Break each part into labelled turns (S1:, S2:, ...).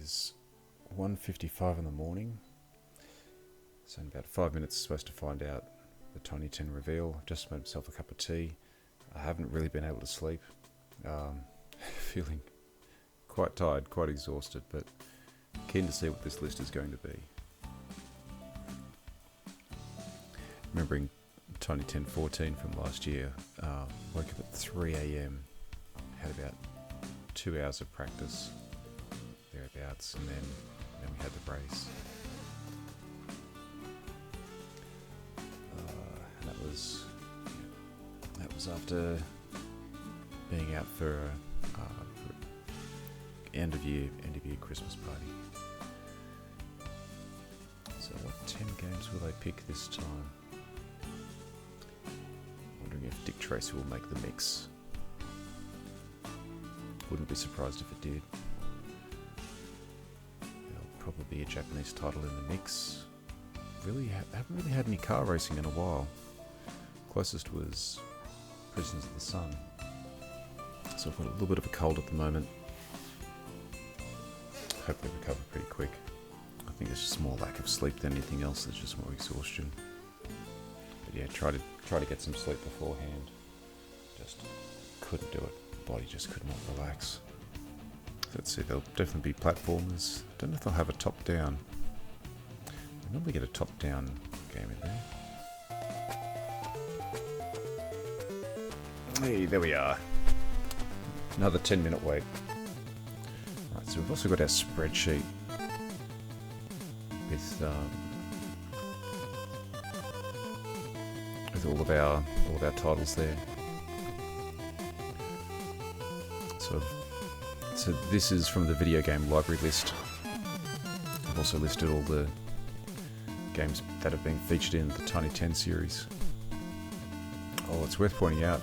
S1: is 1:55 in the morning. So in about 5 minutes, I'm supposed to find out the 2010 reveal. I've just made myself a cup of tea. I haven't really been able to sleep. Feeling quite tired, quite exhausted, but keen to see what this list is going to be. Remembering 2010-14 from last year, woke up at 3 a.m, had about 2 hours of practice, thereabouts, and then we had the race. And that was after being out for end of year Christmas party. So what 10 games will they pick this time? Wondering if Dick Tracy will make the mix. Wouldn't be surprised if it did. There'll probably be a Japanese title in the mix. Haven't really had any car racing in a while. Closest was Prisoners of the Sun. So I've got a little bit of a cold at the moment. Hopefully recover pretty quick. I think it's just more lack of sleep than anything else. There's just more exhaustion. But yeah, try to get some sleep beforehand. Just couldn't do it. Body just could not relax. Let's see, there'll definitely be platformers. Don't know if they'll have a top-down. They normally get a top-down game in there. Hey, there we are. Another 10-minute wait. Right, so we've also got our spreadsheet with all of our titles there. So this is from the video game library list. I've also listed all the games that have been featured in the Tiny 10 series. Oh, it's worth pointing out,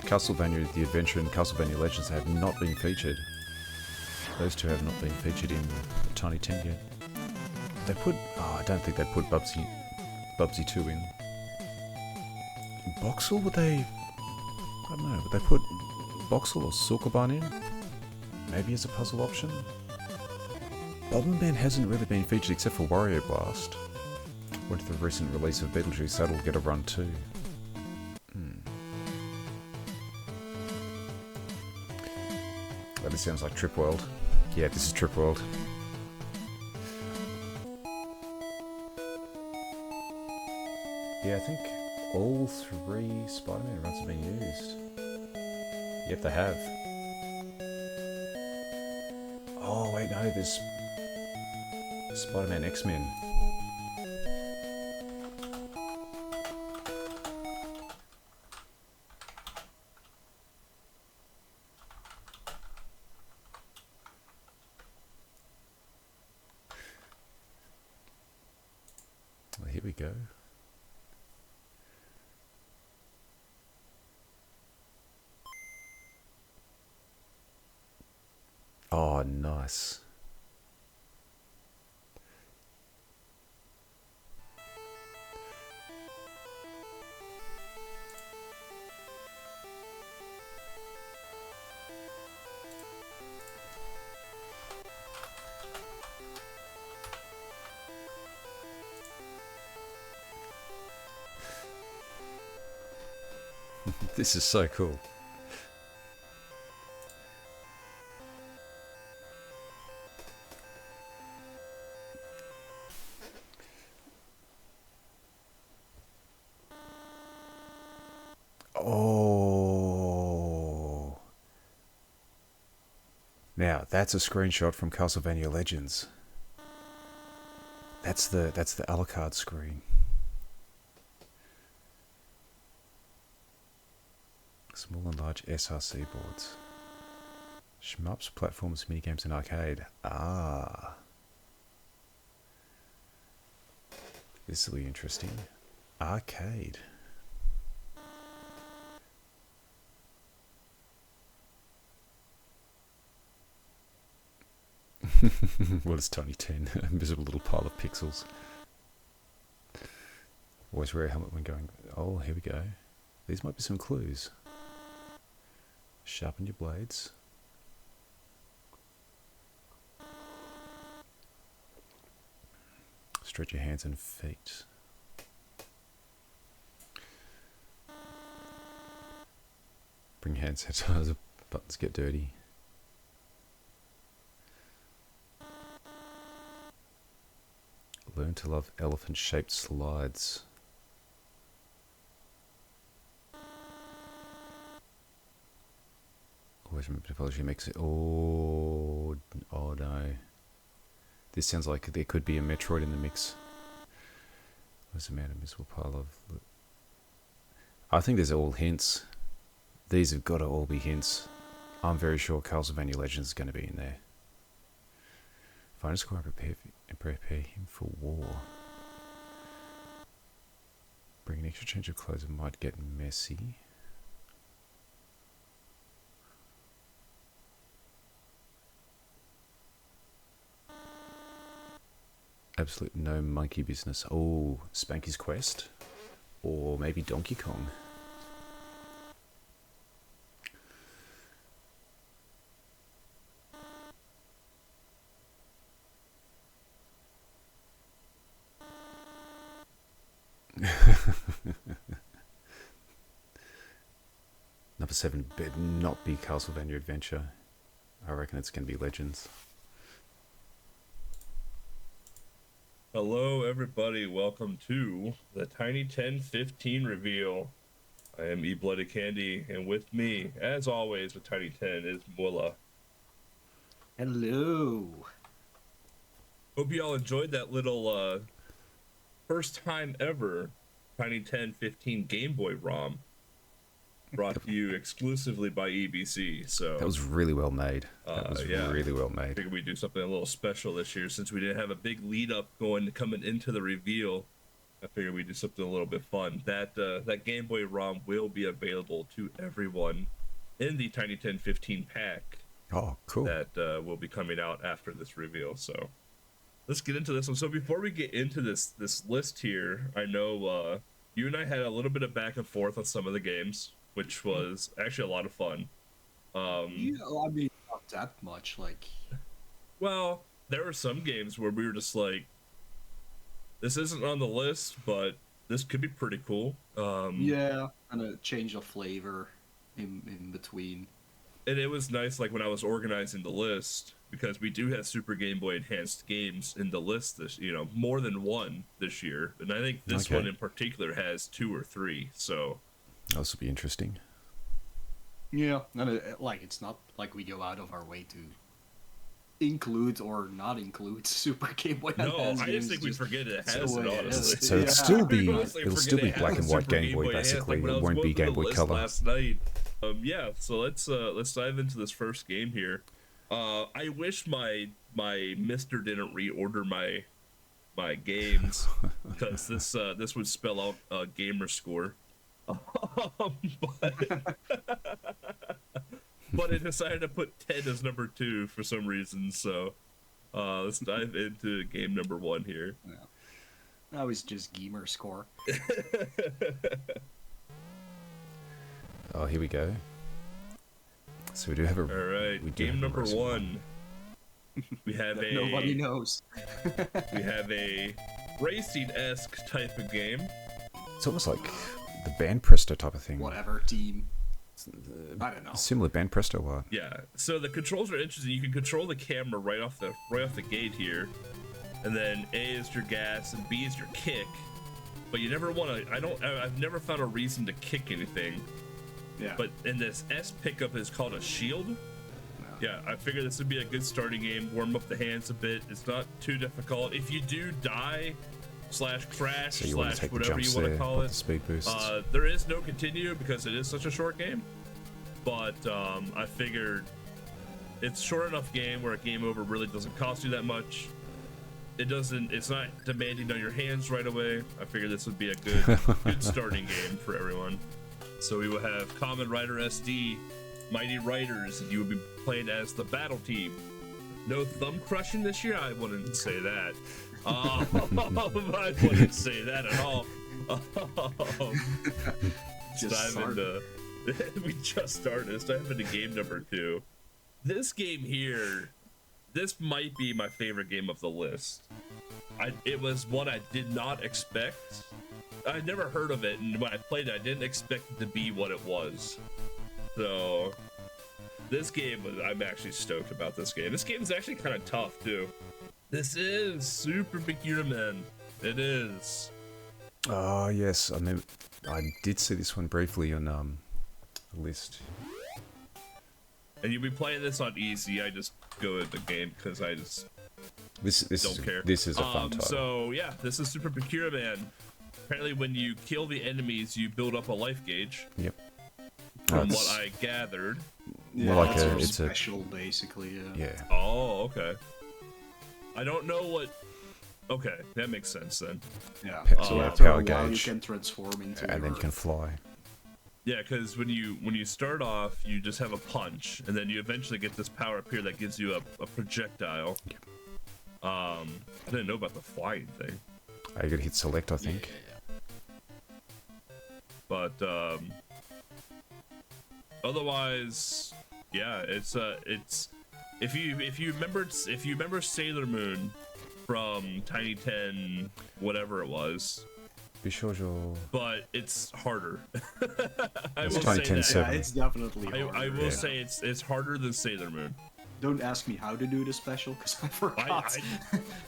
S1: Castlevania The Adventure and Castlevania Legends have not been featured. Those two have not been featured in the Tiny 10 yet. They put... Oh, I don't think they'd put Bubsy 2 in. Boxel, would they... I don't know, would they put Boxel or Sukuban in? Maybe as a puzzle option? Bomberman hasn't really been featured except for Wario Blast. What if the recent release of Beetlejuice, that'll get a run too? Well, this sounds like Trip World. Yeah, this is Trip World. Yeah, I think all 3 Spider-Man runs have been used. Yep, they have. Oh, wait, no, there's Spider-Man X-Men. Well, here we go. Oh, nice. This is so cool. Oh. Now, that's a screenshot from Castlevania Legends. That's the Alucard screen. Small and large SRC boards. Shmups, platforms, minigames, and arcade. Ah. This will be interesting. Arcade. What is Tiny 10? A miserable little pile of pixels. Always wear a helmet when going... Oh, here we go. These might be some clues. Sharpen your blades. Stretch your hands and feet. Bring hand sanitizer. Buttons get dirty. Learn to love elephant-shaped slides. Always remember technology makes it. Oh no. This sounds like there could be a Metroid in the mix. Where's the man a miserable pile of... I think there's all hints. These have got to all be hints. I'm very sure Castlevania Legends is going to be in there. Find a score and prepare him for war. Bring an extra change of clothes, it might get messy. Absolute no monkey business. Oh, Spanky's Quest? Or maybe Donkey Kong. Number 7 better not be Castlevania Adventure. I reckon it's going to be Legends.
S2: Hello everybody, welcome to the Tiny 1015 reveal. I am E-Blooded Candy, and with me, as always with Tiny 10, is Mulla.
S3: Hello.
S2: Hope you all enjoyed that little first time ever Tiny 1015 Game Boy ROM. Brought to you exclusively by EBC. So
S1: that was really well made. That was really well made.
S2: I figured we'd do something a little special this year since we didn't have a big lead up coming into the reveal. I figured we'd do something a little bit fun. That Game Boy ROM will be available to everyone in the Tiny 1015 pack.
S1: Oh, cool.
S2: That will be coming out after this reveal. So let's get into this one. So before we get into this list here, I know you and I had a little bit of back and forth on some of the games, which was actually a lot of fun.
S3: Yeah, I mean, not that much. Like,
S2: well, there were some games where we were just like, this isn't on the list, but this could be pretty cool.
S3: yeah, and a change of flavor in between.
S2: And it was nice, like when I was organizing the list, because we do have Super Game Boy Enhanced games in the list this, more than one this year, and I think this one in particular has 2 or 3. So.
S1: This will be interesting.
S3: Yeah, and it's not like we go out of our way to include or not include Super Game Boy.
S2: No, I just think we forget it has it, honestly.
S1: So it'll still be black and white Game Boy basically. It won't be Game Boy Color.
S2: Last night. Yeah. So let's dive into this first game here. I wish my Mister didn't reorder my games because this would spell out a gamer score. But it decided to put 10 as number 2 for some reason, so let's dive into game number 1 here.
S3: Yeah. That was just gamer score.
S1: Oh, here we go. So we do have a...
S2: Alright, game number 1. We have a...
S3: Nobody knows.
S2: We have a racing-esque type of game.
S1: It's almost like the Band Presto type of thing.
S3: Whatever team. I don't know.
S1: Similar Band Presto what?
S2: Yeah. So the controls are interesting. You can control the camera right off the gate here, and then A is your gas and B is your kick. But you never want to. I've never found a reason to kick anything.
S3: Yeah.
S2: But in this S pickup is called a shield. Yeah. I figured this would be a good starting game. Warm up the hands a bit. It's not too difficult. If you do die. /crash
S1: so you want to take
S2: whatever
S1: the
S2: you want to call it.
S1: The speed boosts.
S2: There is no continue because it is such a short game, but I figured it's short enough game where a game over really doesn't cost you that much. It's not demanding on your hands right away. I figured this would be a good starting game for everyone. So we will have Kamen Rider SD, Mighty Riders, and you will be playing as the battle team. No thumb crushing this year? I wouldn't say that. I wouldn't say that at all. We just started. Let's dive into game number 2. This game here, this might be my favorite game of the list. It was one I did not expect. I'd never heard of it, and when I played it, I didn't expect it to be what it was. So this game, I'm actually stoked about this game. This game is actually kind of tough too. This is Super Bikira Man. It is.
S1: Oh yes, I did see this one briefly on the list.
S2: And you'll be playing this on easy. I just go in the game because I just don't care.
S1: This is a fun title.
S2: So yeah, this is Super Bikira Man. Apparently, when you kill the enemies, you build up a life gauge.
S1: Yep.
S2: From what I gathered.
S3: Yeah,
S1: like
S3: it's
S1: a
S3: special, basically.
S1: Yeah.
S2: Oh, okay. I don't know what. Okay, that makes sense then.
S3: Yeah.
S1: So
S3: after
S1: power
S3: a while,
S1: gauge,
S3: you can transform into.
S1: and then you can fly.
S2: Yeah, because when you start off, you just have a punch, and then you eventually get this power up here that gives you a projectile.
S1: Yep.
S2: I didn't know about the flying thing.
S1: You gotta hit select, I think.
S2: But otherwise, yeah, it's if you remember Sailor Moon from Tiny 10, whatever it was.
S1: Bishojo.
S2: But it's harder. I
S1: It's
S2: will
S1: Tiny
S2: say
S1: 10
S2: that.
S1: 7.
S3: Yeah, it's definitely. Harder.
S2: I will say it's harder than Sailor Moon.
S3: Don't ask me how to do the special because I forgot.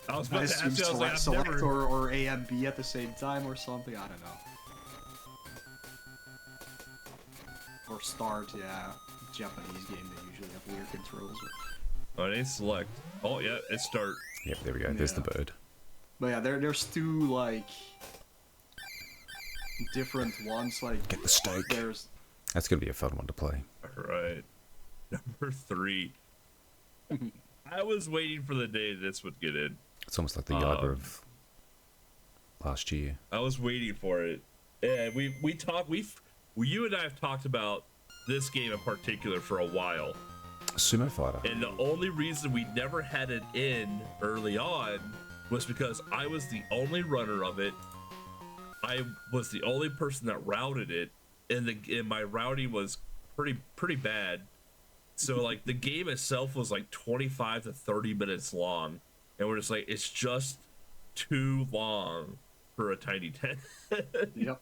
S2: I was
S3: I
S2: about to
S3: assume
S2: ask you, I was like,
S3: select
S2: I've never...
S3: or A and B at the same time or something. I don't know. Or start, yeah. Japanese game, they usually have weird controls.
S2: Oh, it ain't select. Oh, yeah, it's start.
S1: Yep, there we go. There's the
S3: Yeah.
S1: bird.
S3: But yeah, there's two like different ones. Like
S1: Get the steak.
S3: there's
S1: That's gonna be a fun one to play.
S2: All right. Number 3. I was waiting for the day this would get in.
S1: It's almost like the Yaiba of last year.
S2: I was waiting for it. And you and I have talked about this game in particular for a while.
S1: Sumo Fighter.
S2: And the only reason we never had it in early on was because I was the only runner of it. I was the only person that routed it, and my routing was pretty bad. So like the game itself was like 25 to 30 minutes long, and we're just like, it's just too long for a Tiny 10.
S3: yep.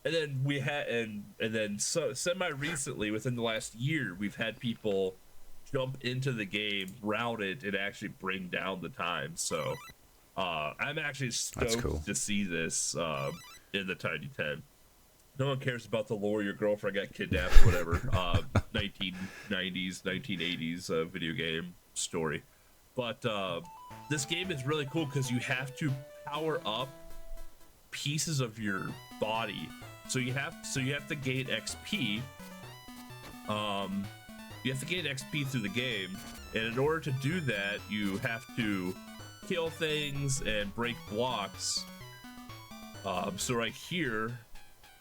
S2: And then we had and then so semi recently, within the last year, we've had people jump into the game, route it, and actually bring down the time. So I'm actually stoked to see this in the Tiny 10. No one cares about the lore. Your girlfriend got kidnapped, whatever. 1990s, 1980s video game story. But this game is really cool because you have to power up pieces of your body. So you have to gain XP. You have to gain XP through the game, and in order to do that, you have to kill things and break blocks. So right here,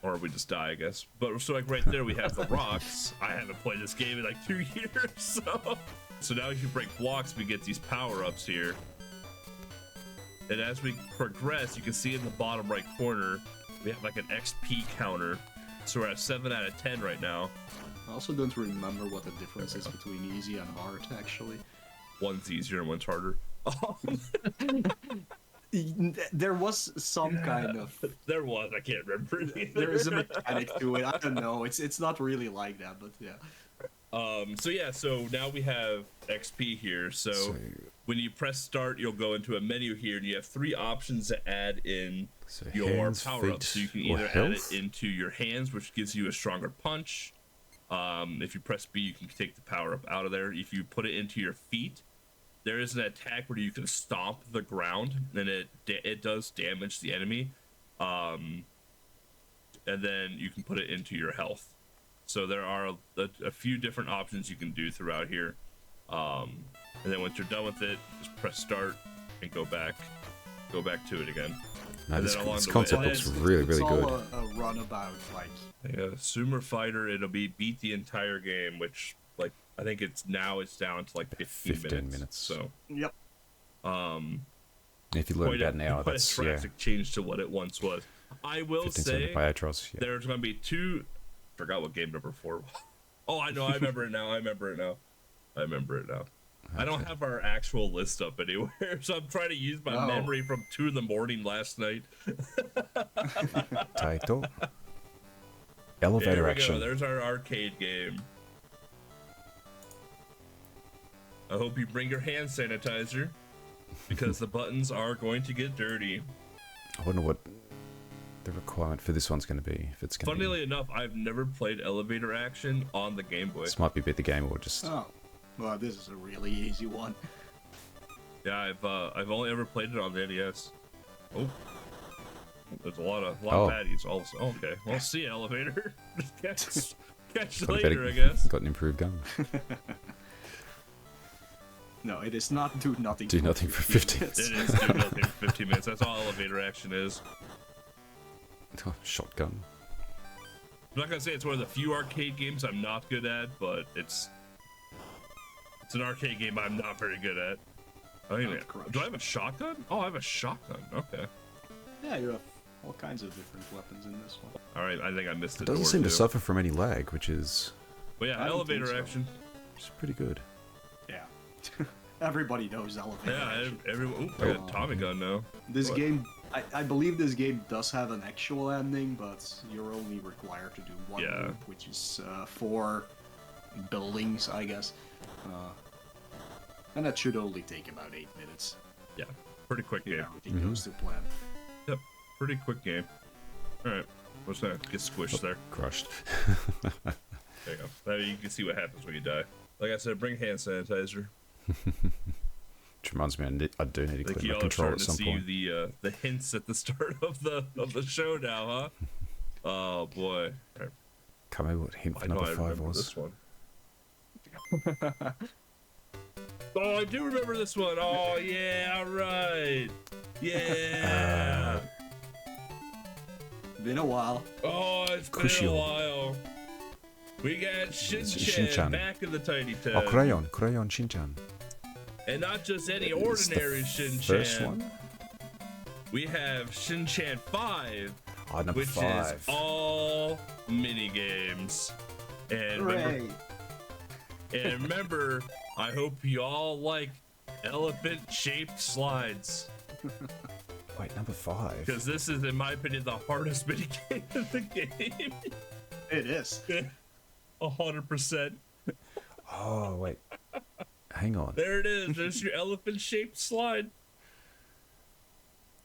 S2: or we just die, I guess. But so like right there, we have the rocks. I haven't played this game in like 2 years, so now if you break blocks, we get these power-ups here. And as we progress, you can see in the bottom right corner, we have like an XP counter. So we're at 7 out of 10 right now.
S3: I also don't remember what the difference is between easy and hard, actually.
S2: One's easier and one's harder.
S3: There was some kind of.
S2: There was. I can't remember.
S3: There is a mechanic to it. I don't know. It's not really like that, but yeah.
S2: So now we have XP here. So when you press start, you'll go into a menu here, and you have 3 options to add in your power-ups. So you can either add it into your hands, which gives you a stronger punch. If you press B, you can take the power-up out of there. If you put it into your feet, there is an attack where you can stomp the ground, and it does damage the enemy. And then you can put it into your health. So there are a few different options you can do throughout here. And then once you're done with it, just press start and go back to it again.
S1: No, this concept looks really, really good.
S3: It's all a runabout, like.
S2: Yeah, Sumo Fighter, it'll be beat the entire game, which, like, I think it's down to like 15 minutes. So.
S3: Yep.
S1: If you learn about now, that's
S2: a drastic change to what it once was. I will say there's going to be 2. Forgot what game number 4 was. Oh, I know. I remember it now. I don't have our actual list up anywhere, so I'm trying to use my
S3: Oh.
S2: memory from 2 in the morning last night.
S1: Title.
S2: There
S1: Elevator
S2: we
S1: action.
S2: go. There's our arcade game. I hope you bring your hand sanitizer because the buttons are going to get dirty.
S1: I wonder what the requirement for this one's going to be. If it's going to
S2: Funnily enough, I've never played elevator action on the Game Boy.
S1: this might be a bit the game or just
S3: Oh, well, this is a really easy one.
S2: Yeah, I've only ever played it on the NES. Oh, there's a lot of
S1: Oh.
S2: baddies. Also, okay. Well, see you, elevator. catch you
S1: got a
S2: later,
S1: better-
S2: I guess.
S1: got an improved gun.
S3: No, it is not do nothing.
S1: Do nothing for 15
S2: It is do nothing for 15 minutes. That's all elevator action is.
S1: Oh, shotgun.
S2: I'm not gonna say it's one of the few arcade games I'm not good at, but it's an arcade game I'm not very good at. I mean,
S3: Not crunch.
S2: do I have a shotgun? Oh, I have a shotgun. Okay.
S3: Yeah, you have all kinds of different weapons in this one.
S2: All right. I think I missed
S1: It
S2: it.
S1: doesn't seem to suffer from any lag, which is
S2: But yeah,
S3: I don't think
S2: elevator
S3: so.
S2: action.
S1: pretty good.
S3: Yeah. Everybody knows elevator
S2: Yeah,
S3: action.
S2: everyone. Ooh, I got a Tommy gun now.
S3: This
S2: What?
S3: game, I believe this game does have an actual ending, but you're only required to do one
S2: Yeah.
S3: move, which is 4 buildings, I guess. And that should only take about 8 minutes.
S2: Yeah, pretty quick
S3: If
S2: game.
S3: everything goes to plan.
S2: Yep, pretty quick game. All right, what's that? Get squished there.
S1: Crushed.
S2: There you go. Now you can see what happens when you die. Like I said, bring hand sanitizer.
S1: Which reminds me, I do need to
S2: I think
S1: clean my
S2: y'all are
S1: control
S2: starting
S1: at
S2: to
S1: some
S2: see
S1: point.
S2: the hints at the start of the show now, huh? Oh boy. All right.
S1: Can't remember what hint
S2: I
S1: for
S2: know
S1: number
S2: I
S1: 5
S2: remember
S1: was.
S2: this one. Oh, I do remember this one. Oh yeah, right. Yeah.
S3: Been a while.
S2: Oh, it's been
S1: Kushio.
S2: a while. We got Shin-chan
S1: Shin-chan.
S2: back in the Tiny Town.
S1: Oh, Crayon Shin-chan.
S2: And not just any
S1: It's the
S2: ordinary Shin-chan.
S1: First one?
S2: We have Shin-chan 5,
S1: Oh, number
S2: which
S1: 5.
S2: is all mini games. And
S3: Hooray!
S2: remember, I hope you all like elephant-shaped slides,
S1: Wait, number 5?
S2: because this is, in my opinion, the hardest mini game in the game.
S3: It is.
S2: 100%.
S1: Oh, wait. Hang on.
S2: There it is. There's your elephant-shaped slide.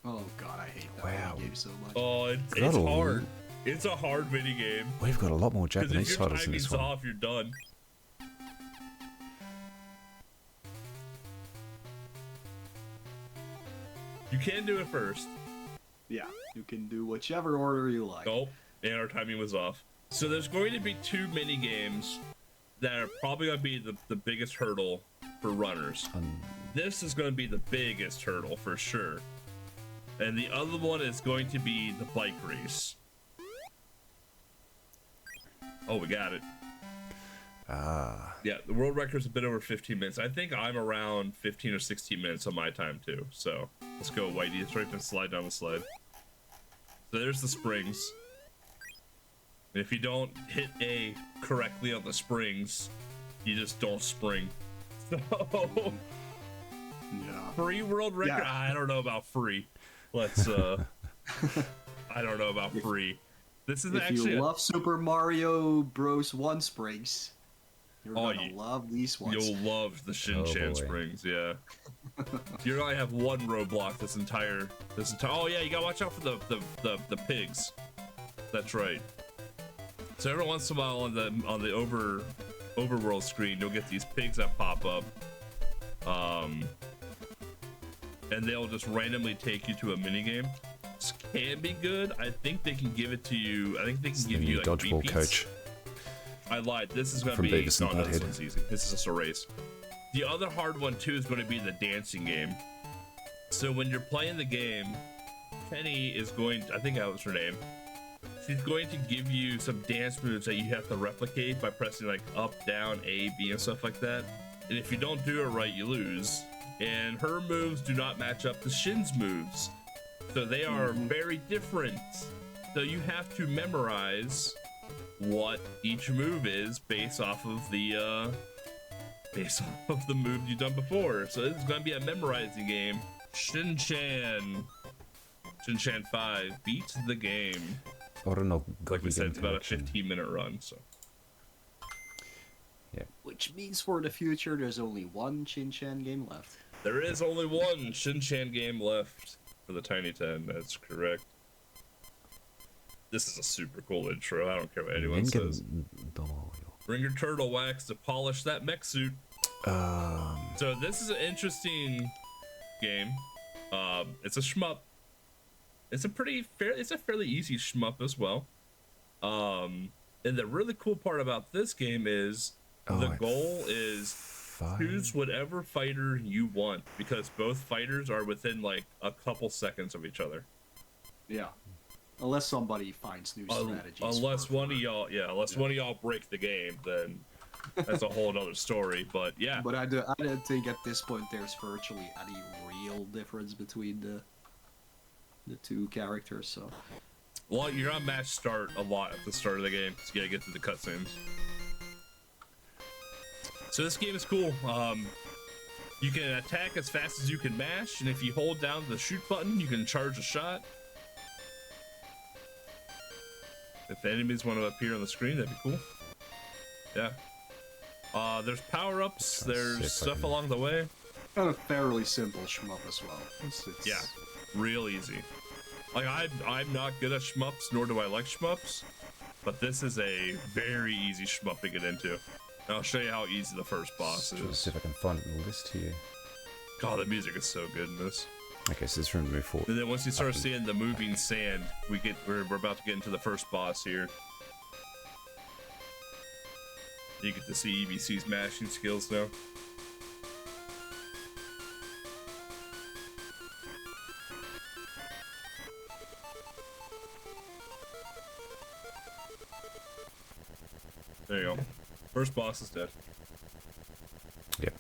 S3: Oh god, I hate that
S1: Wow.
S3: game so much.
S2: Oh, it's
S1: Got a
S2: hard. It's a hard mini game.
S1: We've got a lot more
S2: Because if
S1: Japanese
S2: your
S1: titles in
S2: timing's
S1: this one.
S2: off, you're done. You can do it first.
S3: Yeah, you can do whichever order you like.
S2: Nope, and our timing was off. So there's going to be 2 mini games that are probably going to be the biggest hurdle for runners. This is going to be the biggest hurdle for sure. And the other one is going to be the bike race. Oh, we got it.
S1: Ah,
S2: Yeah, the world record's a bit over 15 minutes. I think I'm around 15 or 16 minutes on my time too. So let's go, Whitey. Let's right to slide down the slide. So there's the springs. And if you don't hit A correctly on the springs, you just don't spring. So
S3: Yeah.
S2: free world record.
S3: Yeah.
S2: I don't know about free. Let's I don't know about free. This is
S3: If
S2: actually
S3: you love Super Mario Bros. 1 springs, you're
S2: Oh,
S3: gonna love these ones.
S2: you'll love the Shin-chan
S1: boy.
S2: springs, yeah. You only have one roadblock this entire. Oh yeah, you gotta watch out for the pigs. That's right. So every once in a while on the overworld screen, you'll get these pigs that pop up, and they'll just randomly take you to a mini game. This can be good. I think they can give it to you. I think they can
S1: it's the
S2: give you
S1: new
S2: like
S1: dodgeball
S2: repeats.
S1: coach.
S2: I lied. This is going to
S1: From
S2: be.
S1: Beavis and
S2: No, this
S1: Butthead.
S2: one's easy. This is just a race. The other hard one too is going to be the dancing game. So when you're playing the game, Penny is going. I think that was her name. She's going to give you some dance moves that you have to replicate by pressing like up, down, A, B, and stuff like that. And if you don't do it right, you lose. And her moves do not match up to Shin's moves. So they are very different. So you have to memorize what each move is based off of the based off of the move you've done before. So this is going to be a memorizing game. Shin-Chan 5, beat the game. Like we said, it's about a 15-minute run, so.
S1: Yeah.
S3: Which means for the future, there's only one Shin-Chan game left.
S2: There is only one Shin-Chan game left for the Tiny 10, that's correct. This is a super cool intro, I don't care what anyone says. Bring your turtle wax to polish that mech suit. So this is an interesting game. It's a shmup. It's a fairly easy shmup as well. And the really cool part about this game is the goal is choose whatever fighter you want, because both fighters are within like a couple seconds of each other.
S3: Yeah. Unless somebody finds new strategies.
S2: Unless one of y'all break the game, then that's a whole other story. But yeah.
S3: But I don't think at this point there's virtually any real difference between the two characters. So.
S2: Well, you're on match start a lot at the start of the game, so you gotta get through the cutscenes. So this game is cool. You can attack as fast as you can mash, and if you hold down the shoot button, you can charge a shot. If the enemies want to appear on the screen, that'd be cool. Yeah. There's power-ups, there's stuff along the way.
S3: And a fairly simple shmup as well. It's...
S2: Yeah, real easy. Like, I'm not good at shmups, nor do I like shmups, but this is a very easy shmup to get into. And I'll show you how easy the first boss is.
S1: Let's see if I can find the list here.
S2: God, the music is so good in this.
S1: Okay, so this room to move forward.
S2: And then once you start seeing the moving sand, we're about to get into the first boss here. You get to see EBC's mashing skills now. There you go. First boss is dead.
S1: Yep.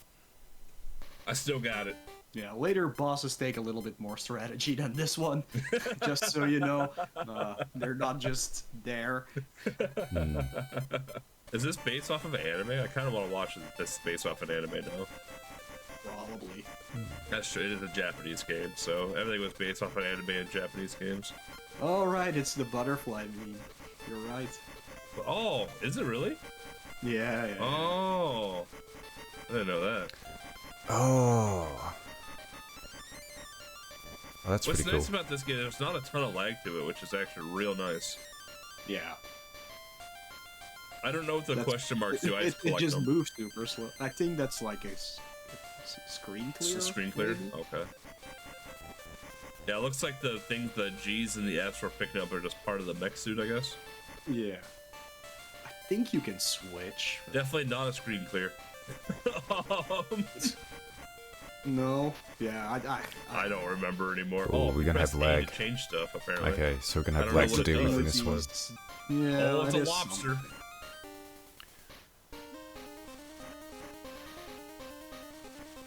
S2: I still got it.
S3: Yeah, later bosses take a little bit more strategy than this one. Just so you know, they're not just there.
S2: Is this based off of an anime? I kind of want to watch this based off an anime now.
S3: Probably.
S2: That's true. It is a Japanese game, so everything was based off an anime and Japanese games.
S3: All right, it's the butterfly meme. You're right.
S2: Oh, is it really?
S3: Yeah.
S2: Oh, I didn't know that.
S1: Oh, that's
S2: What's
S1: pretty cool.
S2: nice about this game, there's not a ton of lag to it, which is actually real nice.
S3: Yeah.
S2: I don't know what the question marks do. I just collect
S3: just
S2: them.
S3: moves super slow. I think that's like a screen clear.
S2: It's a screen clear?
S3: Maybe?
S2: Okay. Yeah, it looks like the G's and the F's we're picking up are just part of the mech suit, I guess.
S3: Yeah. I think you can switch.
S2: Definitely not a screen clear.
S3: No. Yeah,
S2: I don't remember anymore.
S1: Oh, we're gonna
S2: press
S1: have
S2: A
S1: lag.
S2: to change stuff, apparently.
S1: Okay, so we're gonna
S2: I
S1: have
S2: don't
S1: lag
S2: know
S1: to
S2: what it
S1: do with in
S2: does.
S1: this one.
S3: Yeah.
S2: Oh, it's
S3: it
S2: a
S3: is
S2: lobster.
S3: something.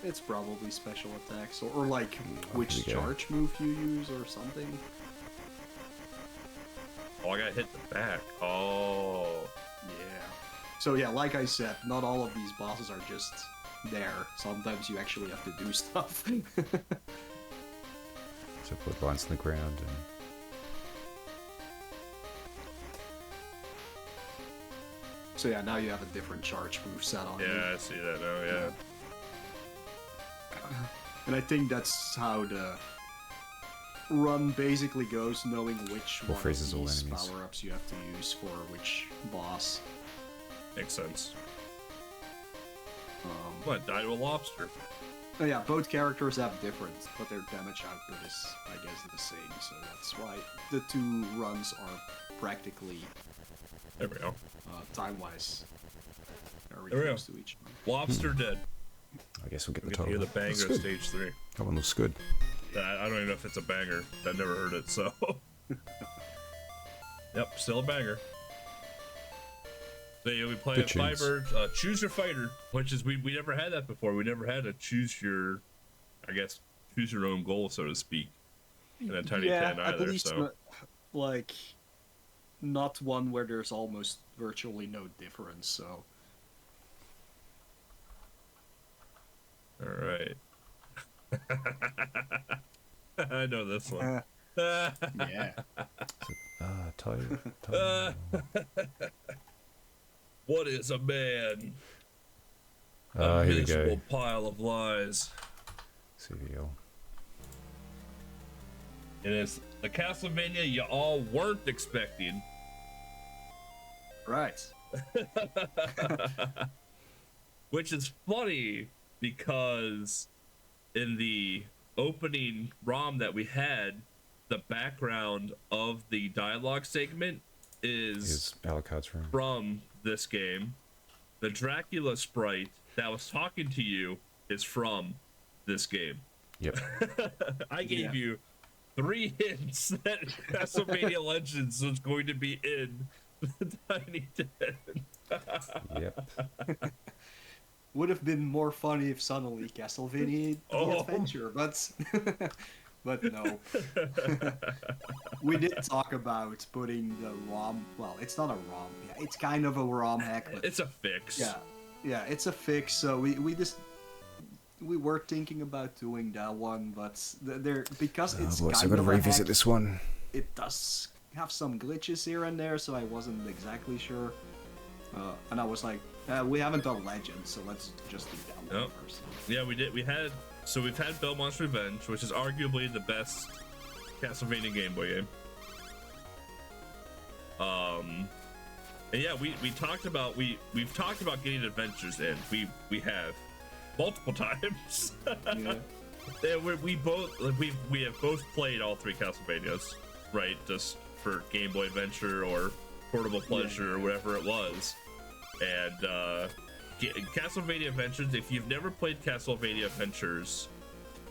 S3: It's probably special attacks or like which
S1: here we go.
S3: charge move you use or something.
S2: Oh, I got hit in the back. Oh.
S3: Yeah. So yeah, like I said, not all of these bosses are just there. Sometimes you actually have to do stuff.
S1: So put lines on the ground and
S3: So yeah, now you have a different charge move set on you.
S2: Yeah, I see that now, yeah.
S3: And I think that's how the run basically goes, knowing which one of
S1: freezes all
S3: these
S1: enemies.
S3: power-ups you have to use for which boss.
S2: Makes sense.
S3: Um,
S2: What, die to a lobster?
S3: oh yeah, both characters have different, but their damage output is, I guess, the same, so that's why the two runs are practically,
S2: There we go.
S3: time-wise, very
S2: There we
S3: close
S2: go.
S3: to each other.
S2: Lobster dead.
S1: I guess we'll get
S2: We
S1: the
S2: can hear
S1: total.
S2: the banger
S1: That's
S2: of
S1: good.
S2: stage 3.
S1: That one looks good.
S2: I don't even know if it's a banger. I've never heard it, so. Yep, still a banger. So you'll be playing
S1: Good tunes.
S2: Firebird. Choose your fighter, which is, we never had that before. We never had a choose your own goal, so to speak. In a Tiny 10
S3: at
S2: either,
S3: least
S2: so.
S3: not, like, not one where there's almost virtually no difference, so.
S2: I know this one.
S3: Yeah.
S1: Toe.
S2: What is a man?
S1: Ah,
S2: A
S1: here we
S2: miserable
S1: go.
S2: pile of lies.
S1: See if we go.
S2: It is the Castlevania you all weren't expecting.
S3: Right.
S2: Which is funny because in the opening ROM that we had, the background of the dialogue segment is
S1: Alucard's room.
S2: from this game. The Dracula sprite that was talking to you is from this game.
S1: Yep.
S2: I gave
S3: Yeah.
S2: you 3 hints that Castlevania Legends was going to be in the Tiny Den.
S1: Yep.
S3: Would have been more funny if suddenly Castlevania the Adventure, but no. We did talk about putting the ROM. Well, it's not a ROM. Yeah, it's kind of a ROM hack, but
S2: It's a fix.
S3: yeah, it's a fix. So we were thinking about doing that one, but there because it's
S1: Boy,
S3: kind
S1: so I've got to
S3: of a
S1: revisit
S3: hack,
S1: this one.
S3: it does have some glitches here and there, so I wasn't exactly sure. And I was like, we haven't done Legends, so let's just do that one
S2: Yep.
S3: first.
S2: Yeah, we did. We've had Belmont's Revenge, which is arguably the best Castlevania Game Boy game. And yeah, we talked about we've talked about getting adventures in. We have multiple times.
S3: Yeah.
S2: And we have both played all 3 Castlevanias, right? Just for Game Boy Adventure or Portable Pleasure or whatever it was. And Castlevania Adventures, if you've never played Castlevania Adventures,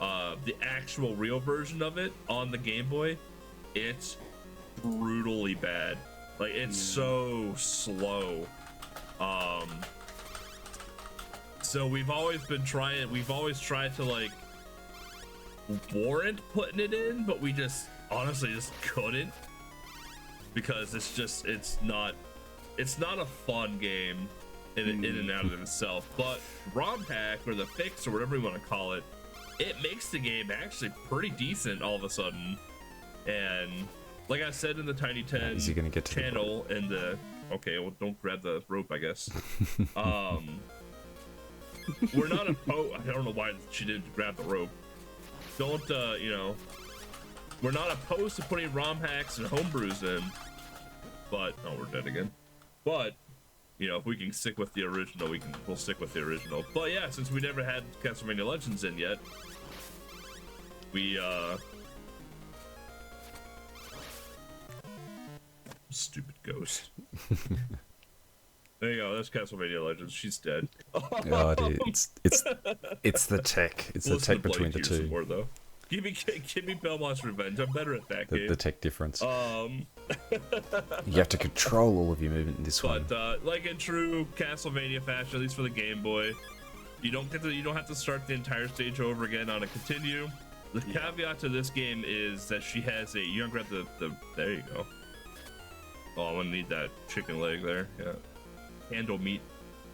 S2: the actual real version of it on the Game Boy, it's brutally bad. Like, it's so slow. So we've always tried to like warrant putting it in, but we just honestly just couldn't, because it's not a fun game in and out of itself. But ROM hack, or the fix, or whatever you want to call it, it makes the game actually pretty decent all of a sudden. And like I said in the Tiny 10
S1: Is he gonna get to the
S2: channel, okay, well, don't grab the rope, I guess. We're not opposed. I don't know why she didn't grab the rope. Don't we're not opposed to putting ROM hacks and homebrews in, but we're dead again. But if we can stick with the original, we'll stick with the original. But yeah, since we never had Castlevania Legends in yet, we stupid ghost. There you go. That's Castlevania Legends. She's dead.
S1: Oh, dude, it's the tech. It's the tech between the two.
S2: More, though. Give me Belmont's Revenge. I'm better at that game.
S1: The tech difference.
S2: Um,
S1: You have to control all of your movement in this one.
S2: But like in true Castlevania fashion, at least for the Game Boy, you don't have to start the entire stage over again on a continue. The caveat to this game is that she has a. You don't grab the. There you go. Oh, I'm gonna need that chicken leg there. Yeah. Handle meat.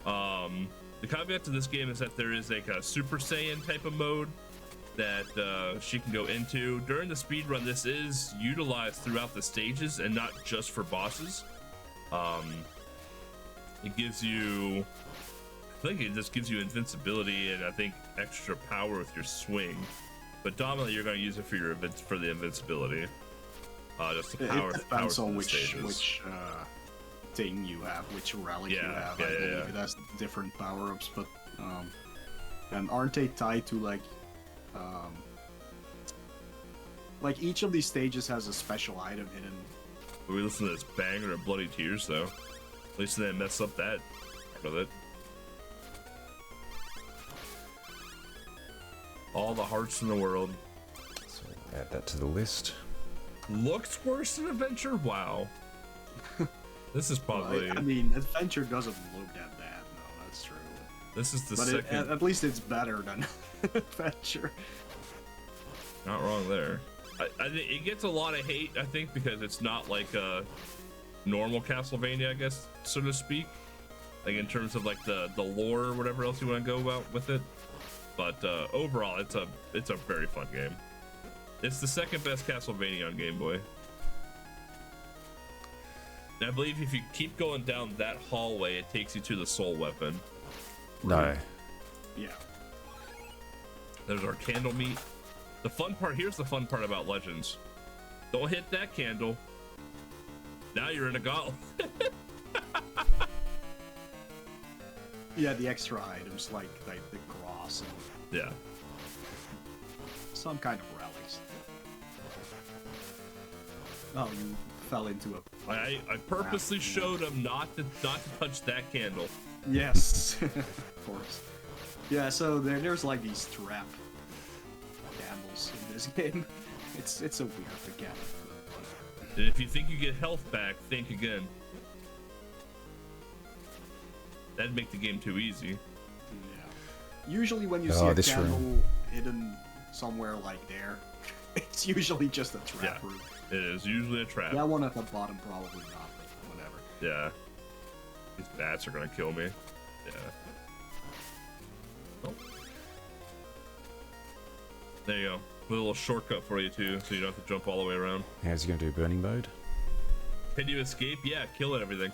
S2: The caveat to this game is that there is like a Super Saiyan type of mode that she can go into during the speed run. This is utilized throughout the stages and not just for bosses. It gives you, I think it just gives you invincibility and I think extra power with your swing, but dominantly you're going to use it for the invincibility. Just the power.
S3: It depends on
S2: which
S3: thing you have, which relic you have. I believe it has different power-ups, but and aren't they tied to like each of these stages has a special item hidden?
S2: We listen to this banger of Bloody Tears though. At least they didn't mess up that part of it. All the hearts in the world.
S1: So add that to the list.
S2: Looks worse than Adventure? Wow. This is probably.
S3: Well, I mean, Adventure doesn't look that bad. No, that's true.
S2: This is the
S3: But
S2: second.
S3: at least it's better than Adventure.
S2: Not wrong there. I think it gets a lot of hate, I think, because it's not like a normal Castlevania, I guess, so to speak. Like in terms of like the lore or whatever else you want to go about with it. But overall, it's a very fun game. It's the second best Castlevania on Game Boy. And I believe if you keep going down that hallway, it takes you to the soul weapon.
S1: No.
S3: Yeah.
S2: There's our candle meat. The fun part, here's the fun part about Legends. Don't hit that candle. Now you're in a gauntlet.
S3: Yeah, the extra items like the cross and
S2: Yeah.
S3: some kind of relics. Oh, you fell into a...
S2: I purposely showed him not to touch that candle.
S3: Yes, of course. Yeah, so there's like these trap candles in this game. It's a weird mechanic.
S2: And if you think you get health back, think again. That'd make the game too easy.
S3: Yeah. Usually when you see a candle hidden somewhere like there, it's usually just a trap room.
S2: It is usually a trap.
S3: That one at the bottom probably not, but whatever.
S2: Yeah. These bats are gonna kill me. Yeah. Oh. There you go. A little shortcut for you too, so you don't have to jump all the way around.
S1: How's he gonna do burning mode?
S2: Can you escape? Yeah, kill it, everything.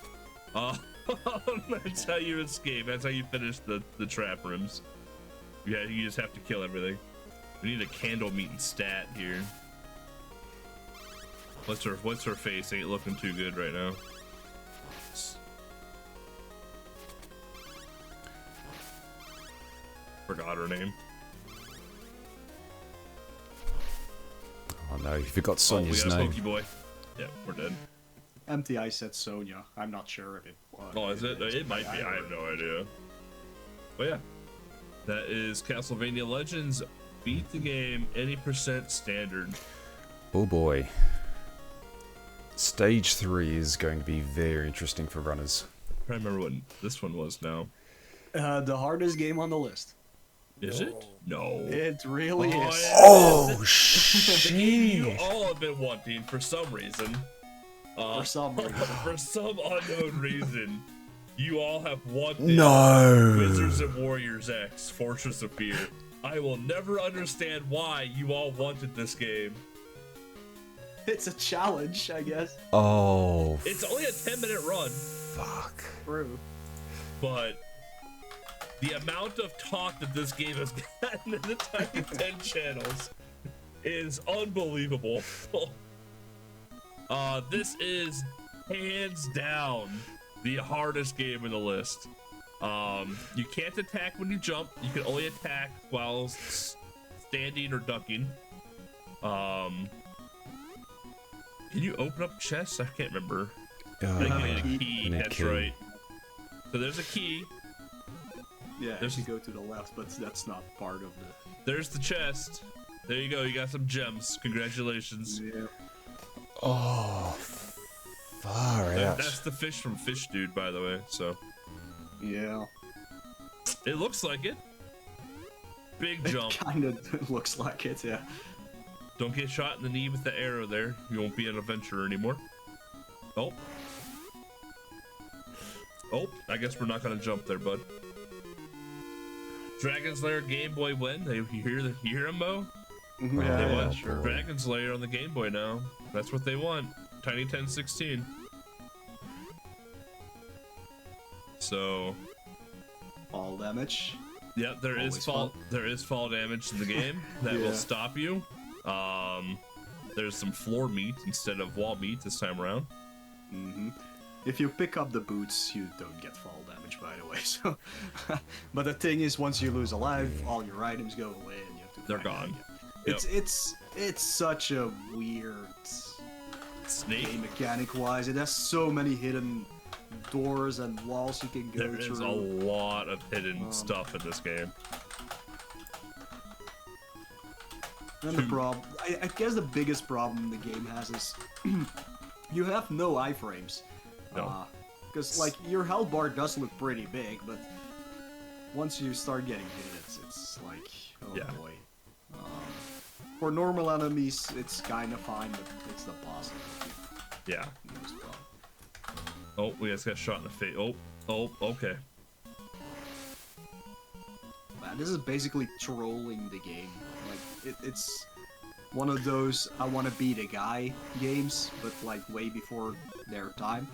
S2: That's how you escape. That's how you finish the trap rooms. Yeah, you just have to kill everything. We need a candle meeting stat here. What's her face? Ain't looking too good right now. Forgot her name.
S1: Oh no, you forgot Sonia's
S2: we got
S1: name.
S2: a Pokey Boy. Yeah, we're dead.
S3: MTI said Sonia. I'm not sure if it was.
S2: Oh, is it? It might be. I have no idea. But yeah, that is Castlevania Legends. Beat the game any percent standard.
S1: Oh boy. Stage 3 is going to be very interesting for runners.
S2: I'm trying to remember what this one was now.
S3: The hardest game on the list.
S2: Is it? No.
S3: It really is.
S2: Yeah.
S1: Oh
S2: The game you
S1: shit!
S2: all have been wanting for some reason.
S3: For some reason.
S2: For some unknown reason, you all have wanted
S1: No!
S2: Wizards and Warriors X, Fortress of Fear. I will never understand why you all wanted this game.
S3: It's a challenge, I guess.
S1: Oh.
S2: It's only a 10-minute run,
S1: Fuck.
S3: True.
S2: but the amount of talk that this game has gotten in the Tiny 10 channels is unbelievable. This is hands down the hardest game in the list. You can't attack when you jump. You can only attack while standing or ducking. Can you open up chests? I can't remember. I think you need a key. That's right. So there's a key.
S3: Yeah,
S2: There's-
S3: you go to the left, but that's not part of the...
S2: There's the chest. There you go. You got some gems. Congratulations.
S3: Yeah.
S1: Oh. Far out.
S2: That's the fish from Fish Dude, by the way. So
S3: Yeah.
S2: it looks like it. Big jump.
S3: It kind of looks like it, yeah.
S2: Don't get shot in the knee with the arrow there. You won't be an adventurer anymore. Oh. Oh, I guess we're not gonna jump there, bud. Dragon's Lair Game Boy win. You hear him, Mo?
S3: Mhm,
S1: Yeah,
S2: They
S1: yeah,
S2: want
S1: sure.
S2: Dragon's Lair on the Game Boy now. That's what they want. Tiny 1016. So,
S3: Fall damage.
S2: yeah, there is
S3: Always
S2: fall damage in the game that will
S3: Yeah.
S2: stop you. There's some floor meat instead of wall meat this time around.
S3: Mm-hmm. If you pick up the boots, you don't get fall damage, by the way. So, but the thing is, once you lose a life, all your items go away, and you have to.
S2: They're
S3: find them
S2: gone.
S3: again. It's such a weird
S2: Snake.
S3: game mechanic-wise. It has so many hidden doors and walls you can go
S2: There
S3: through.
S2: is a lot of hidden stuff in this game.
S3: And the problem, I guess the biggest problem the game has is you have no iframes.
S2: No.
S3: Because, like, your health bar does look pretty big, but once you start getting hit, it's like, oh
S2: Yeah.
S3: boy. For normal enemies, it's kind of fine, but it's the boss.
S2: Yeah.
S3: Most problem.
S2: Oh, we just got shot in the face. Oh, okay.
S3: This is basically trolling the game. Like it's one of those I want to be the guy games, but like way before their time.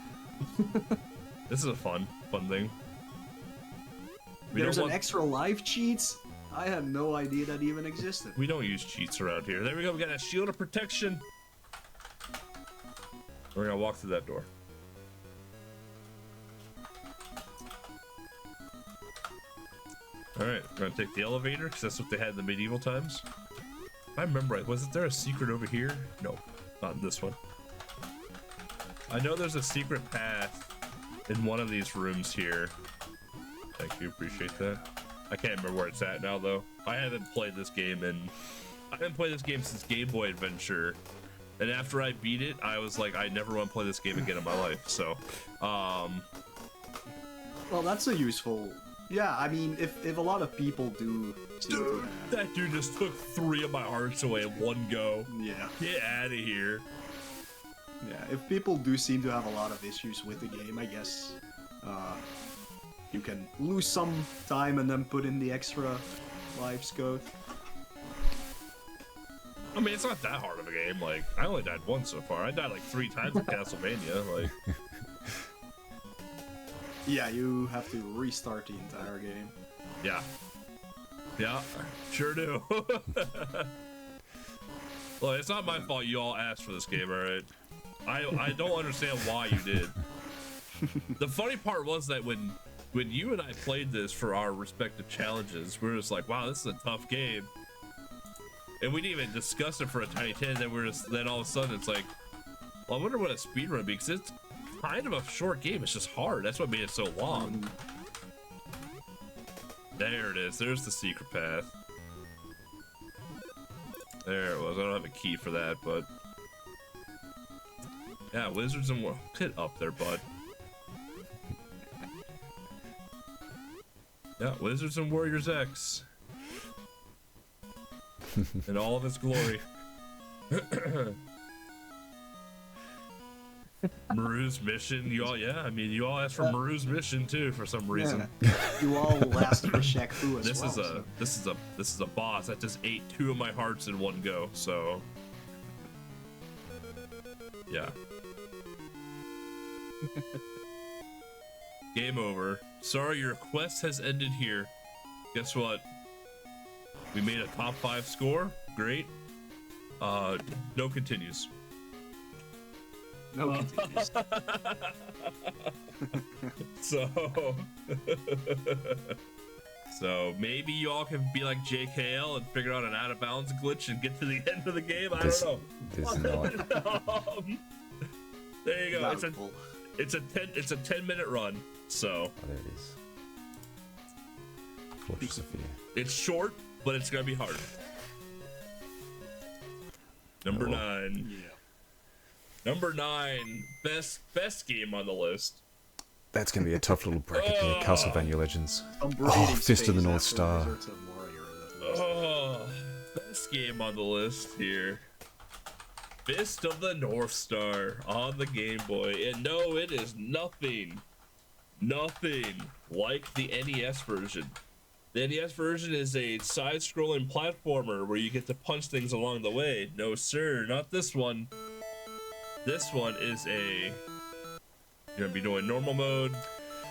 S2: This is a fun thing.
S3: There's an extra life cheats. I had no idea that even existed.
S2: We don't use cheats around here. There we go. We got a shield of protection. We're gonna walk through that door. All right, we're gonna take the elevator because that's what they had in the medieval times. If I remember right, wasn't there a secret over here? No, not in this one. I know there's a secret path in one of these rooms here. Thank you, appreciate that. I can't remember where it's at now though. I haven't played this game since Game Boy Adventure. And after I beat it, I was like, I never want to play this game again in my life. So,
S3: well, that's a useful. Yeah, I mean, if a lot of people do.
S2: Dude, that dude just took 3 of my hearts away in one go.
S3: Yeah.
S2: Get out of here.
S3: Yeah, if people do seem to have a lot of issues with the game, I guess you can lose some time and then put in the extra lives code.
S2: I mean, it's not that hard of a game. Like, I only died once so far. I died like 3 times in Castlevania. Like,
S3: yeah, you have to restart the entire game.
S2: yeah. Yeah, sure do. Well, it's not my fault you all asked for this game, alright? I don't understand why you did. The funny part was that when you and I played this for our respective challenges, we were just like, wow, this is a tough game. And we didn't even discuss it for a tiny 10, then all of a sudden it's like, well, I wonder what a speedrun would be, because it's kind of a short game, it's just hard. That's what made it so long. There it is, there's the secret path. There it was, I don't have a key for that, but... Yeah, Wizards and War. Get up there, bud. Yeah, Wizards and Warriors X. In all of its glory. Maru's mission, you all, yeah, I mean, you all asked for Maru's mission too for some reason.
S3: Yeah. You all asked for Shaq-Fu as
S2: This
S3: well.
S2: is a boss that just ate 2 of my hearts in one go, so yeah. Game over. Sorry, your quest has ended here. Guess what? We made a top 5 score. Great. No continues.
S3: No continues.
S2: So maybe you all can be like JKL and figure out an out of bounds glitch and get to the end of the game. I don't know.
S1: There's not.
S2: There you go. It's a 10-minute run. So
S1: Oh, there it is. Fortress of Fear.
S2: it's short, but it's gonna be hard. Number 9.
S3: Yeah.
S2: Number 9. Best game on the list.
S1: That's going to be a tough little bracket here. Castlevania Legends.
S3: Some
S1: Oh,
S3: breathing
S1: Fist of the
S3: space
S1: North
S3: after
S1: Star.
S3: Wizards of Warrior, that list.
S2: Oh, best game on the list here. Fist of the North Star on the Game Boy. And no, it is nothing like the NES version. The NES version is a side-scrolling platformer where you get to punch things along the way. No, sir, not this one. This one is you're gonna be doing normal mode,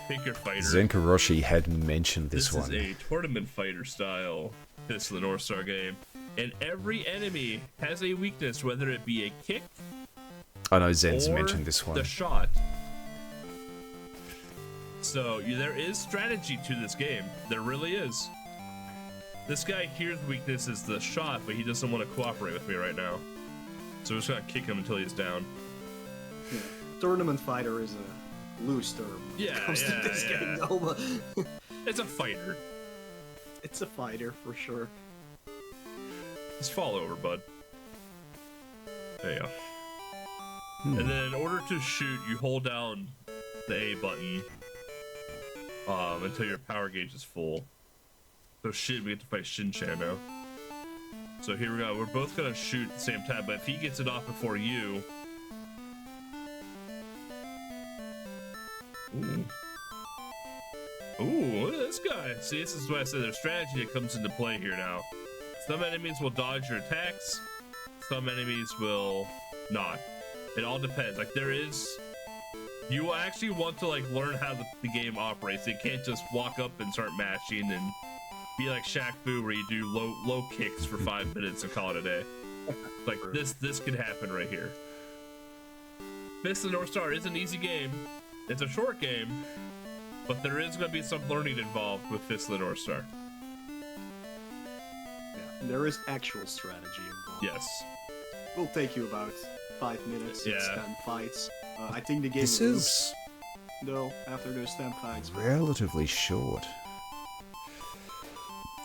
S2: pick your fighter.
S1: Zenkaroshi had mentioned this one.
S2: This is a tournament fighter style Fist of the North Star game. And every enemy has a weakness, whether it be a kick
S1: I know Zen's
S2: or
S1: mentioned this one.
S2: the shot. So there is strategy to this game. There really is. This guy here's weakness is the shot, but he doesn't want to cooperate with me right now. So we're just gonna kick him until he's down.
S3: Yeah. Tournament fighter is a loose term. when it
S2: Yeah,
S3: comes to this
S2: yeah.
S3: game, though, but
S2: It's a fighter.
S3: it's a fighter for sure.
S2: Just fall over, bud. There you go.
S1: Hmm.
S2: And then in order to shoot, you hold down the A button until your power gauge is full. So shit, we get to fight Shin-Chan now. So here we go. We're both gonna shoot at the same time, but if he gets it off before you... Ooh. Ooh, look at this guy. See, this is why I said there's strategy that comes into play here now. Some enemies will dodge your attacks. Some enemies will not. It all depends. Like there is, you actually want to like learn how the game operates. You can't just walk up and start mashing and be like Shaq Fu where you do low kicks for 5 minutes and call it a day. Like this could happen right here. Fist of the North Star is an easy game. It's a short game, but there is going to be some learning involved with Fist of the North Star.
S3: Yeah, there is actual strategy involved.
S2: Yes.
S3: Will take you about 5 minutes.
S2: Yeah.
S3: It's 10 fights. I think the game
S1: This is
S3: though after those 10 fights.
S1: relatively short.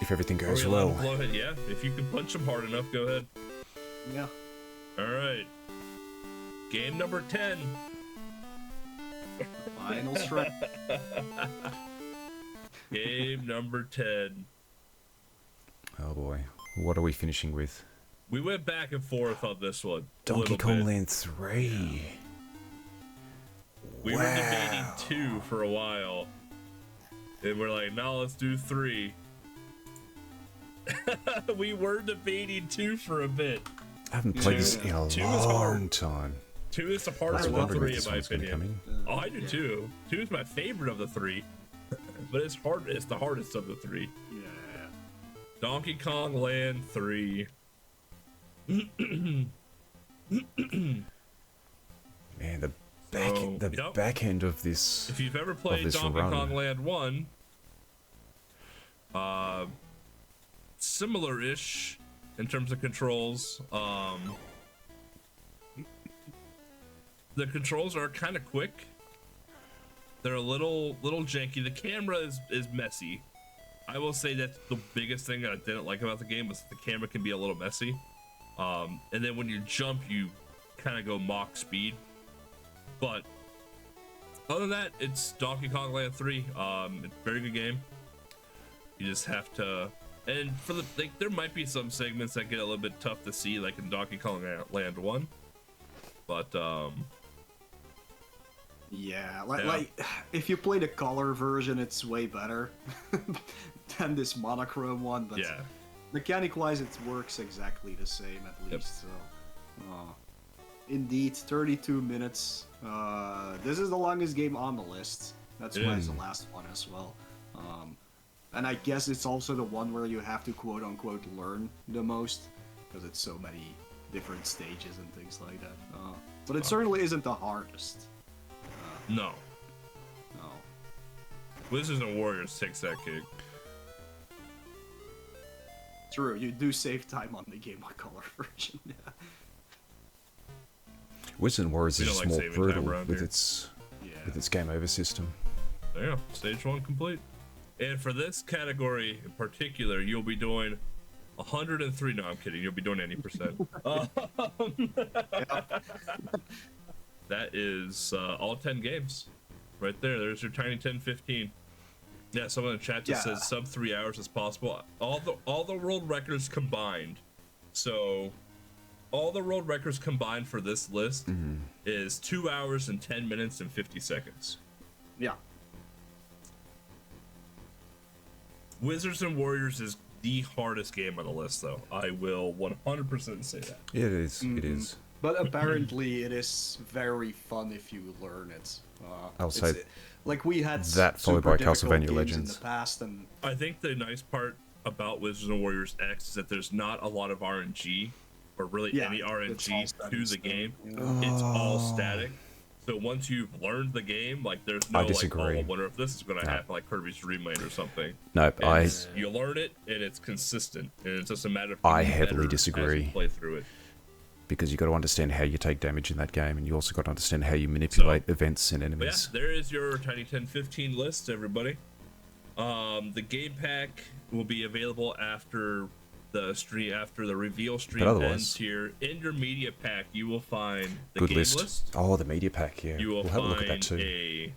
S1: If everything goes
S2: Are we allowed
S1: well.
S2: to blow ahead? Yeah, if you can punch them hard enough, go ahead.
S3: Yeah.
S2: All right. Game number 10.
S3: Final strike.
S2: Game number 10.
S1: Oh boy. What are we finishing with?
S2: We went back and forth on this one.
S1: Donkey Kong Land 3.
S2: We were debating 2 for a while. And we're like, no, let's do 3. We were debating 2 for a bit.
S1: I haven't played this in a
S2: 2 is
S1: long
S2: hard.
S1: time.
S2: 2 is the
S1: I was
S2: hardest of the
S1: wondering
S2: 3
S1: if
S2: in
S1: this
S2: my
S1: one's going to come
S2: opinion.
S1: in.
S2: Oh, I do too. 2 is my favorite of the 3. But it's hard. It's the hardest of the 3.
S3: Yeah.
S2: Donkey Kong Land 3.
S1: Man, the back end of this.
S2: If you've ever played
S1: this
S2: Donkey
S1: run.
S2: Kong Land 1, similar-ish in terms of controls. The controls are kind of quick. They're a little janky. The camera is messy. I will say that's the biggest thing that I didn't like about the game was the camera can be a little messy. And then when you jump, you kind of go Mach speed. But other than that, it's Donkey Kong Land 3. It's a very good game. You just have to, and for the like, there might be some segments that get a little bit tough to see, like in Donkey Kong Land 1. But
S3: Yeah, like if you play the color version, it's way better than this monochrome one. But
S2: yeah,
S3: mechanic-wise, it works exactly the same at least. So, indeed, 32 minutes. This is the longest game on the list. That's why it's the last one as well. And I guess it's also the one where you have to quote-unquote learn the most, because it's so many different stages and things like that. But it certainly isn't the hardest.
S2: no,
S3: No.
S2: Wizards and Warriors takes that kick.
S3: True, you do save time on the Game Boy Color version. Yeah.
S1: Wizards and Warriors
S2: We
S1: is
S2: don't
S1: just
S2: like
S1: more
S2: saving time
S1: brutal
S2: around
S1: with
S2: here.
S1: its game over system.
S2: There you go, stage 1 complete. And for this category in particular, you'll be doing 103. No, I'm kidding. You'll be doing 80%. That is all 10 games, right there. There's your tiny 10-15. Yeah, someone in the chat just says sub 3 hours is possible. All the world records combined. So, all the world records combined for this list is 2 hours and 10 minutes and 50 seconds.
S3: Yeah.
S2: Wizards and Warriors is the hardest game on the list, though. I will 100% say that.
S1: Yeah, it is. It is.
S3: But apparently it is very fun if you learn it.
S1: I'll say
S3: like we had
S1: that followed
S3: super
S1: by
S3: difficult
S1: Castlevania
S3: games
S1: Legends.
S3: in the past, and
S2: I think the nice part about Wizards and Warriors X is that there's not a lot of RNG, or really any
S3: it's all
S2: RNG
S3: static
S2: to the
S3: stuff,
S2: game.
S3: yeah.
S2: It's all static. So once you've learned the game, like there's no like,
S1: disagree.
S2: oh, I wonder if this is going to happen, like Kirby's Dream Land or something.
S1: Nope,
S2: You learn it, and it's consistent, and it's just a matter of
S1: I
S2: getting
S1: heavily
S2: better
S1: disagree.
S2: as you play through it.
S1: because you got to understand how you take damage in that game, and you also got to understand how you manipulate events and
S2: But
S1: enemies.
S2: yeah, there is your Tiny 10-15 list, everybody. The game pack will be available after the stream, after the reveal stream
S1: otherwise-
S2: ends here. In your media pack, you will find the
S1: Good
S2: game
S1: list. Oh, the media pack, yeah.
S2: You will
S1: We'll have a look at that
S2: find
S1: too.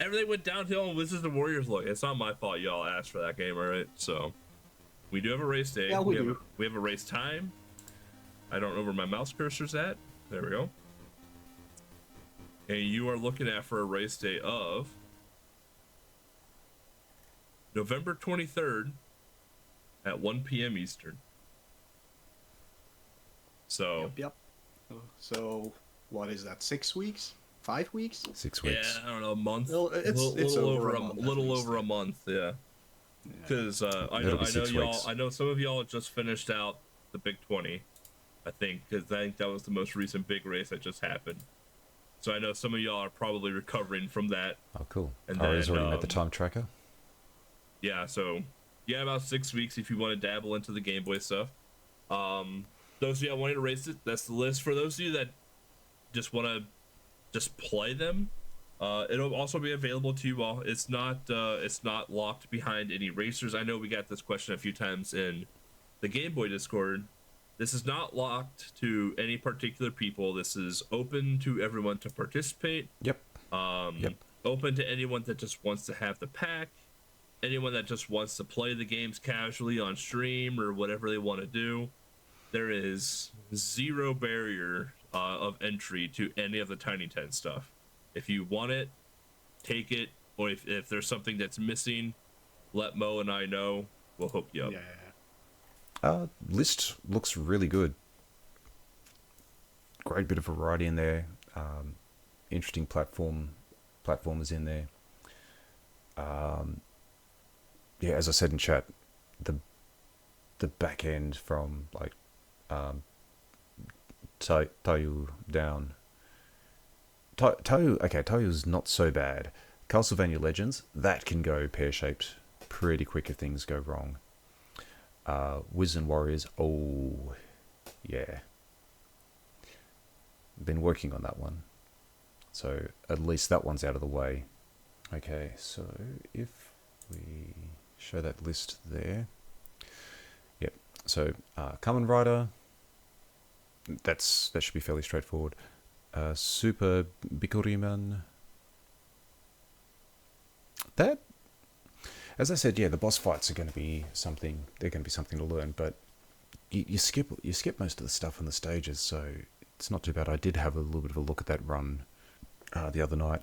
S2: everything went downhill in Wizards and Warriors. Look, it's not my fault y'all asked for that game, alright? So, we do have a race day.
S3: Yeah, we do.
S2: We have a race time. I don't know where my mouse cursor's at. There we go. And you are looking at for a race day of November 23rd at 1 p.m. Eastern. So
S3: Yep. So what is that? 6 weeks? 5 weeks?
S1: 6 weeks.
S2: yeah, I don't know, a month.
S3: Well, it's
S2: little
S3: over
S2: over
S3: a month at
S2: little
S3: least,
S2: over a month. Yeah,
S3: Yeah.
S2: because I
S1: It'll
S2: know
S1: be 6
S2: y'all.
S1: weeks.
S2: I know some of y'all just finished out the Big 20. I think because I think that was the most recent big race that just happened. So I know some of y'all are probably recovering from that.
S1: Oh, cool.
S2: And
S1: Ari's
S2: then,
S1: already met the time tracker.
S2: Yeah, so yeah, about 6 weeks if you want to dabble into the Game Boy stuff. Those of you that wanted to race it, that's the list. For those of you that just want to just play them, it'll also be available to you all. It's not locked behind any racers. I know we got this question a few times in the Game Boy Discord. This is not locked to any particular people. This is open to everyone to participate.
S1: Yep. Yep.
S2: Open to anyone that just wants to have the pack, anyone that just wants to play the games casually on stream or whatever they want to do. There is zero barrier of entry to any of the Tiny Tent stuff. If you want it, take it, or if there's something that's missing, let Mo and I know. We'll hook you up.
S3: Yeah.
S1: List looks really good. Great bit of variety in there. Interesting platformers in there. Yeah, as I said in chat, the back end from like Tayu down. Tayu's not so bad. Castlevania Legends, that can go pear-shaped pretty quick if things go wrong. Wiz and Warriors, oh yeah. Been working on that one. So at least that one's out of the way. Okay, so if we show that list there. Yep. So Kamen Rider, that should be fairly straightforward. Super Bikuriman. That, as I said, yeah, the boss fights are going to be something. They're going to be something to learn, but you skip most of the stuff on the stages, so it's not too bad. I did have a little bit of a look at that run the other night.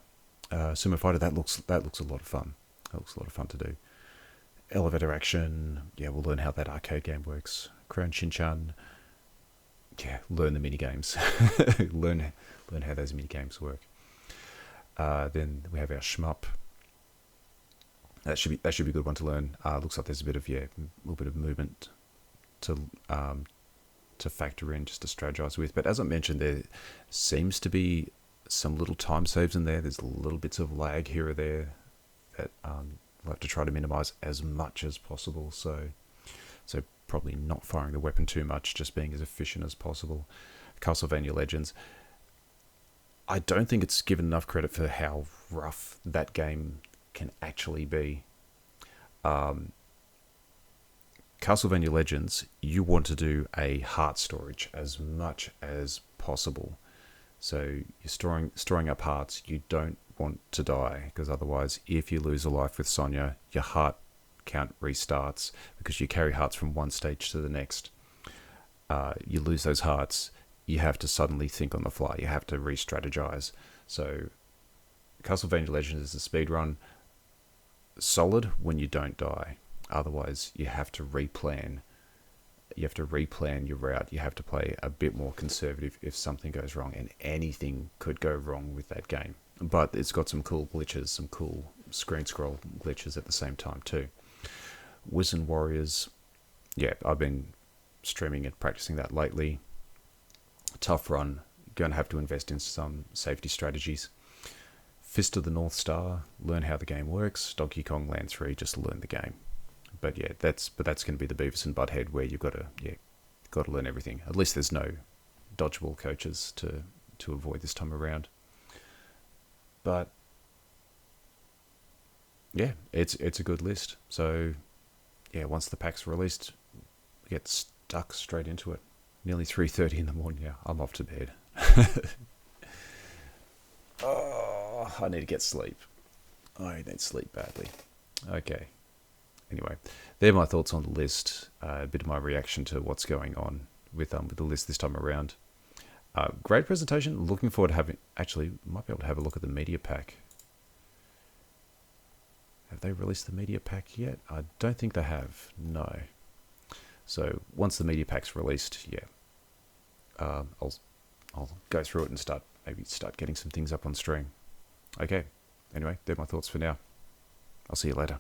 S1: Sumo Fighter, that looks a lot of fun. That looks a lot of fun to do. Elevator action, yeah, we'll learn how that arcade game works. Crayon Shin-chan, yeah, learn the mini games. learn how those mini games work. Then we have our shmup. That should be a good one to learn. Looks like there's a little bit of movement to factor in, just to strategize with. But as I mentioned, there seems to be some little time saves in there. There's little bits of lag here or there that we'll have to try to minimize as much as possible. So probably not firing the weapon too much, just being as efficient as possible. Castlevania Legends, I don't think it's given enough credit for how rough that game can actually be. Castlevania Legends, you want to do a heart storage as much as possible. So you're storing up hearts. You don't want to die, because otherwise, if you lose a life with Sonya, your heart count restarts, because you carry hearts from one stage to the next. You lose those hearts, you have to suddenly think on the fly. You have to re-strategize. So Castlevania Legends is a speed run. Solid when you don't die. Otherwise, you have to replan. You have to replan your route. You have to play a bit more conservative if something goes wrong, and anything could go wrong with that game. But it's got some cool glitches, some cool screen scroll glitches at the same time too. Wiz Warriors, yeah, I've been streaming and practicing that lately. Tough run. Going to have to invest in some safety strategies. Fist of the North Star, learn how the game works. Donkey Kong Land 3, just learn the game. But yeah, that's going to be the Beavis and Butthead, where you've got to learn everything. At least there's no dodgeball coaches to avoid this time around. But yeah, it's a good list. So yeah, once the pack's released, we get stuck straight into it. Nearly 3:30 in the morning now. I'm off to bed. Oh, I need to get sleep. I need sleep badly. Okay. Anyway, they're my thoughts on the list. A bit of my reaction to what's going on with the list this time around. Great presentation. Looking forward to having... Actually, might be able to have a look at the media pack. Have they released the media pack yet? I don't think they have. No. So once the media pack's released, yeah, I'll go through it and start getting some things up on stream. Okay. Anyway, they're my thoughts for now. I'll see you later.